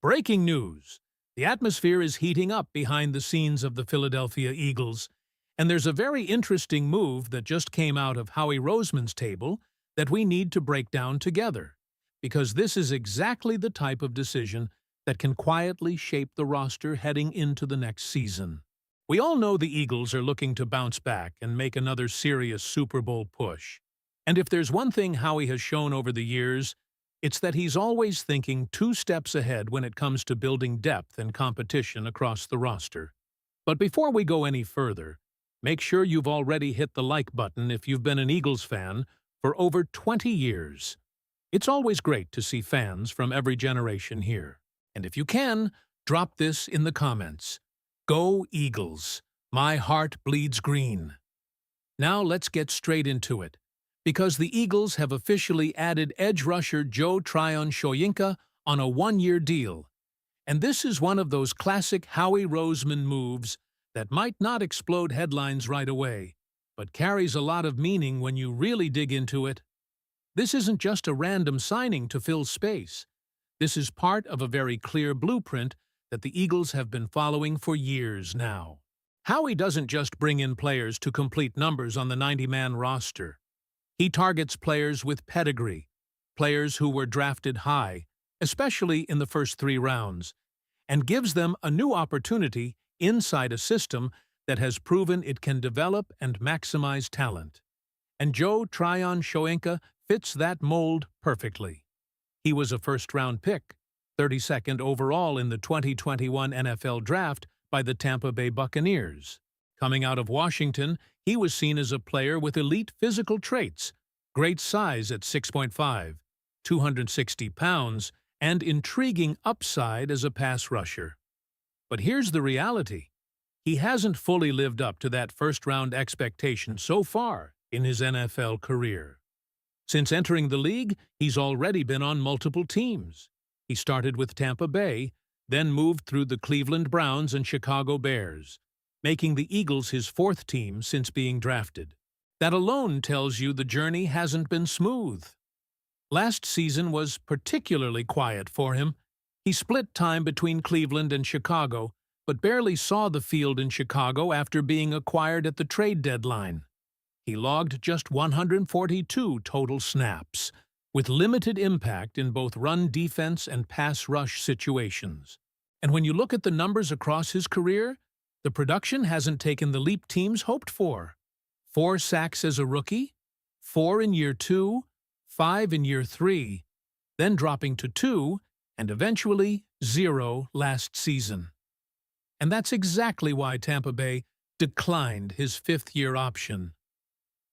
Breaking news. The atmosphere is heating up behind the scenes of the Philadelphia Eagles, and there's a very interesting move that just came out of Howie Roseman's table that we need to break down together, because this is exactly the type of decision that can quietly shape the roster heading into the next season. We all know the Eagles are looking to bounce back and make another serious Super Bowl push. And if there's one thing Howie has shown over the years, it's that he's always thinking 2 steps ahead when it comes to building depth and competition across the roster. But before we go any further, make sure you've already hit the like button if you've been an Eagles fan for over 20 years. It's always great to see fans from every generation here. And if you can, drop this in the comments. Go Eagles! My heart bleeds green. Now let's get straight into it, because the Eagles have officially added edge rusher Joe Tryon-Shoyinka on a 1-year deal. And this is one of those classic Howie Roseman moves that might not explode headlines right away, but carries a lot of meaning when you really dig into it. This isn't just a random signing to fill space. This is part of a very clear blueprint that the Eagles have been following for years now. Howie doesn't just bring in players to complete numbers on the 90-man roster. He targets players with pedigree, players who were drafted high, especially in the first 3 rounds, and gives them a new opportunity inside a system that has proven it can develop and maximize talent. And Joe Tryon-Shoyinka fits that mold perfectly. He was a first-round pick, 32nd overall in the 2021 NFL Draft by the Tampa Bay Buccaneers. Coming out of Washington, he was seen as a player with elite physical traits, great size at 6'5", 260 pounds, and intriguing upside as a pass rusher. But here's the reality. He hasn't fully lived up to that first-round expectation so far in his NFL career. Since entering the league, he's already been on multiple teams. He started with Tampa Bay, then moved through the Cleveland Browns and Chicago Bears, making the Eagles his 4th team since being drafted. That alone tells you the journey hasn't been smooth. Last season was particularly quiet for him. He split time between Cleveland and Chicago, but barely saw the field in Chicago after being acquired at the trade deadline. He logged just 142 total snaps, with limited impact in both run defense and pass rush situations. And when you look at the numbers across his career, the production hasn't taken the leap teams hoped for. 4 sacks as a rookie, 4 in year 2, 5 in year 3, then dropping to 2, and eventually 0 last season. And that's exactly why Tampa Bay declined his 5th-year option.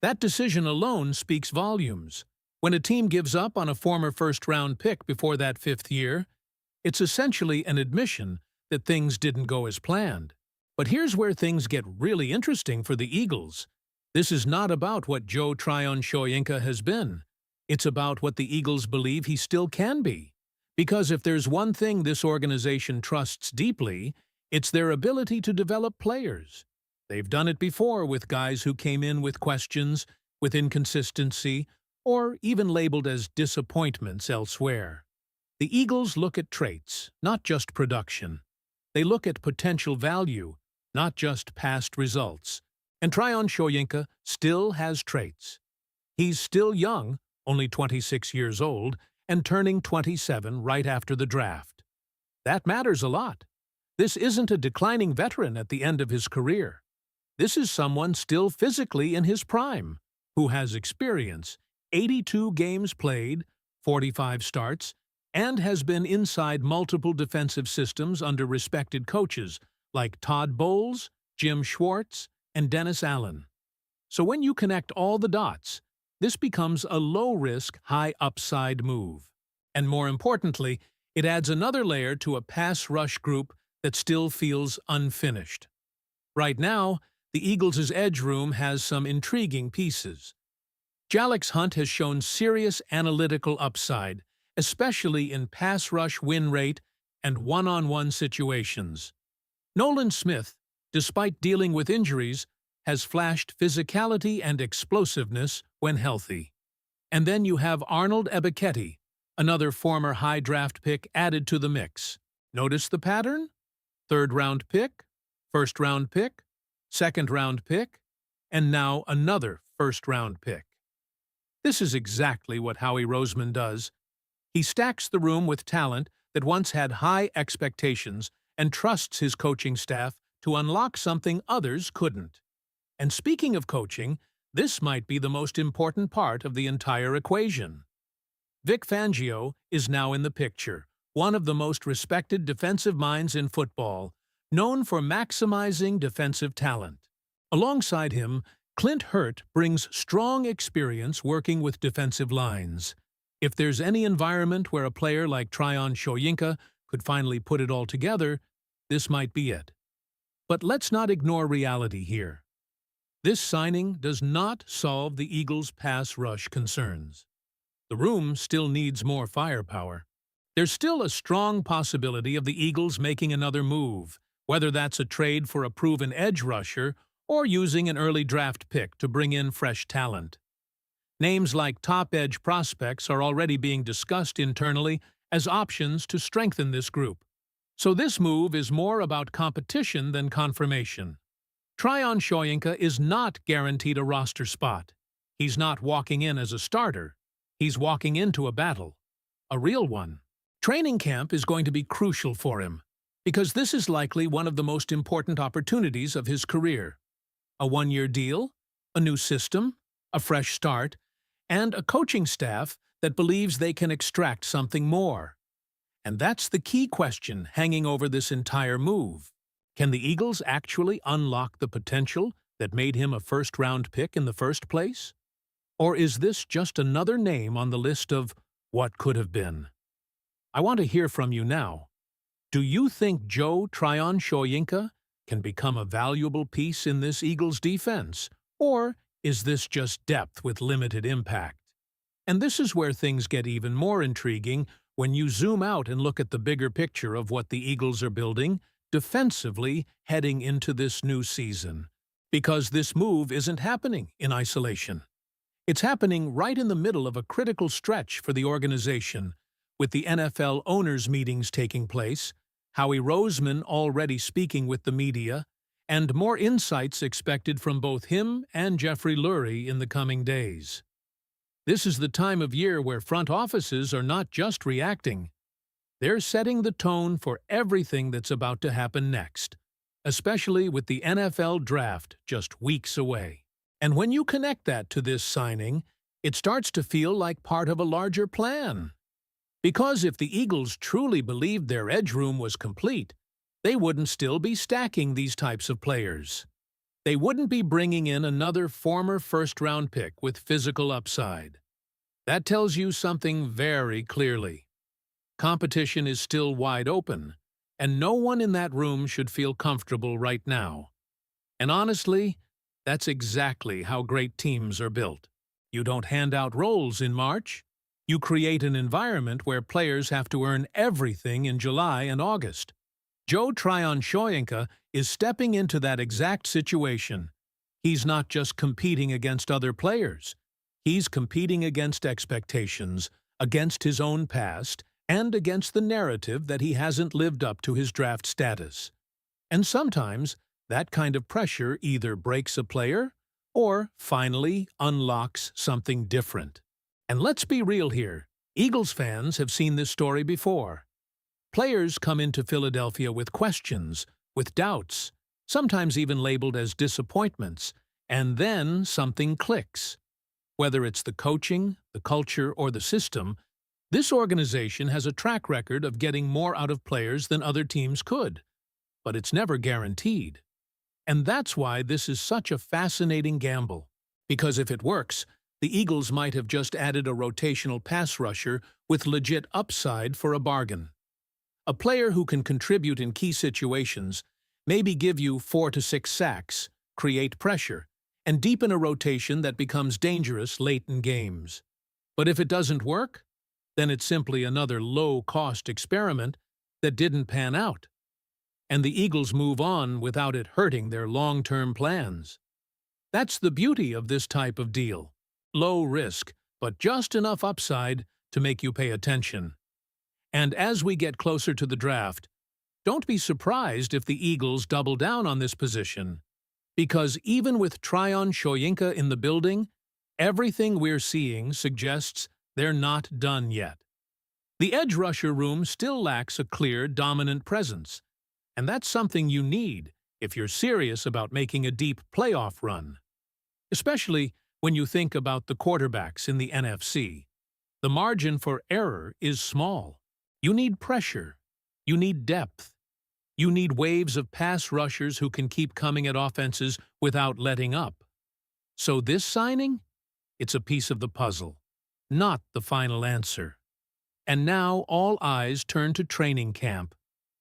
That decision alone speaks volumes. When a team gives up on a former first-round pick before that 5th year, it's essentially an admission that things didn't go as planned. But here's where things get really interesting for the Eagles. This is not about what Joe Tryon-Shoyinka has been. It's about what the Eagles believe he still can be. Because if there's one thing this organization trusts deeply, it's their ability to develop players. They've done it before with guys who came in with questions, with inconsistency, or even labeled as disappointments elsewhere. The Eagles look at traits, not just production. They look at potential value, not just past results. And Tryon-Shoyinka still has traits. He's still young, only 26 years old, and turning 27 right after the draft. That matters a lot. This isn't a declining veteran at the end of his career. This is someone still physically in his prime, who has experience, 82 games played, 45 starts, and has been inside multiple defensive systems under respected coaches like Todd Bowles, Jim Schwartz, and Dennis Allen. So when you connect all the dots, this becomes a low-risk, high-upside move. And more importantly, it adds another layer to a pass rush group that still feels unfinished. Right now, the Eagles' edge room has some intriguing pieces. Jalix Hunt has shown serious analytical upside, especially in pass rush win rate and one-on-one situations. Nolan Smith, despite dealing with injuries, has flashed physicality and explosiveness when healthy. And then you have Arnold Ebiketie, another former high draft pick added to the mix. Notice the pattern? Third-round pick, first-round pick, second-round pick, and now another first-round pick. This is exactly what Howie Roseman does. He stacks the room with talent that once had high expectations and trusts his coaching staff to unlock something others couldn't. And speaking of coaching, this might be the most important part of the entire equation. Vic Fangio is now in the picture, one of the most respected defensive minds in football, known for maximizing defensive talent. Alongside him, Clint Hurt brings strong experience working with defensive lines. If there's any environment where a player like Tryon Shoyinka could finally put it all together, this might be it. But let's not ignore reality here. This signing does not solve the Eagles' pass rush concerns. The room still needs more firepower. There's still a strong possibility of the Eagles making another move, whether that's a trade for a proven edge rusher or using an early draft pick to bring in fresh talent. Names like top edge prospects are already being discussed internally as options to strengthen this group. So this move is more about competition than confirmation. Tryon Shoyinka is not guaranteed a roster spot. He's not walking in as a starter. He's walking into a battle. A real one. Training camp is going to be crucial for him, because this is likely one of the most important opportunities of his career. A one-year deal, a new system, a fresh start, and a coaching staff that believes they can extract something more. And that's the key question hanging over this entire move. Can the Eagles actually unlock the potential that made him a first-round pick in the first place? Or is this just another name on the list of what could have been? I want to hear from you now. Do you think Tryon Shoyinka can become a valuable piece in this Eagles defense? Or is this just depth with limited impact? And this is where things get even more intriguing when you zoom out and look at the bigger picture of what the Eagles are building defensively heading into this new season. Because this move isn't happening in isolation. It's happening right in the middle of a critical stretch for the organization, with the NFL owners' meetings taking place, Howie Roseman already speaking with the media, and more insights expected from both him and Jeffrey Lurie in the coming days. This is the time of year where front offices are not just reacting. They're setting the tone for everything that's about to happen next, especially with the NFL draft just weeks away. And when you connect that to this signing, it starts to feel like part of a larger plan. Because if the Eagles truly believed their edge room was complete, they wouldn't still be stacking these types of players. They wouldn't be bringing in another former first-round pick with physical upside. That tells you something very clearly. Competition is still wide open, and no one in that room should feel comfortable right now. And honestly, that's exactly how great teams are built. You don't hand out roles in March. You create an environment where players have to earn everything in July and August. Tryon Shoyinka is stepping into that exact situation. He's not just competing against other players. He's competing against expectations, against his own past, and against the narrative that he hasn't lived up to his draft status. And sometimes, that kind of pressure either breaks a player or finally unlocks something different. And let's be real here. Eagles fans have seen this story before. Players come into Philadelphia with questions, with doubts, sometimes even labeled as disappointments, and then something clicks. Whether it's the coaching, the culture, or the system, this organization has a track record of getting more out of players than other teams could. But it's never guaranteed. And that's why this is such a fascinating gamble. Because if it works, the Eagles might have just added a rotational pass rusher with legit upside for a bargain. A player who can contribute in key situations, maybe give you 4 to 6 sacks, create pressure, and deepen a rotation that becomes dangerous late in games. But if it doesn't work, then it's simply another low-cost experiment that didn't pan out. And the Eagles move on without it hurting their long-term plans. That's the beauty of this type of deal. Low risk, but just enough upside to make you pay attention. And as we get closer to the draft, Don't be surprised if the Eagles double down on this position, because even with Tryon Shoyinka in the building, everything we're seeing suggests they're not done yet. The edge rusher room still lacks a clear, dominant presence, and that's something you need if you're serious about making a deep playoff run. Especially when you think about the quarterbacks in the NFC. The margin for error is small. You need pressure. You need depth. You need waves of pass rushers who can keep coming at offenses without letting up. So this signing? It's a piece of the puzzle, not the final answer. And now all eyes turn to training camp,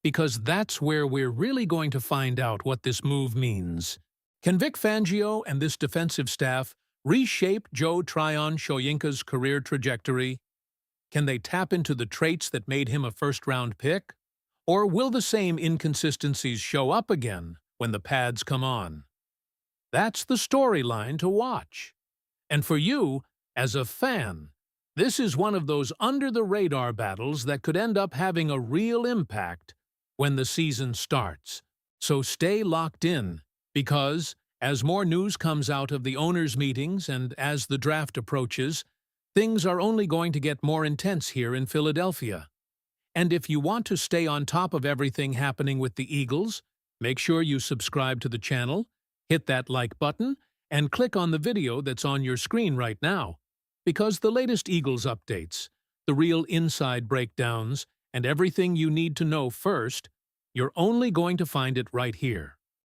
because that's where we're really going to find out what this move means. Can Vic Fangio and this defensive staff reshape Joe Tryon Shoyinka's career trajectory? Can they tap into the traits that made him a first-round pick? Or will the same inconsistencies show up again when the pads come on? That's the storyline to watch. And for you, as a fan, this is one of those under-the-radar battles that could end up having a real impact when the season starts. So stay locked in, because as more news comes out of the owners' meetings and as the draft approaches, things are only going to get more intense here in Philadelphia. And if you want to stay on top of everything happening with the Eagles, make sure you subscribe to the channel, hit that like button, and click on the video that's on your screen right now. Because the latest Eagles updates, the real inside breakdowns, and everything you need to know first, you're only going to find it right here.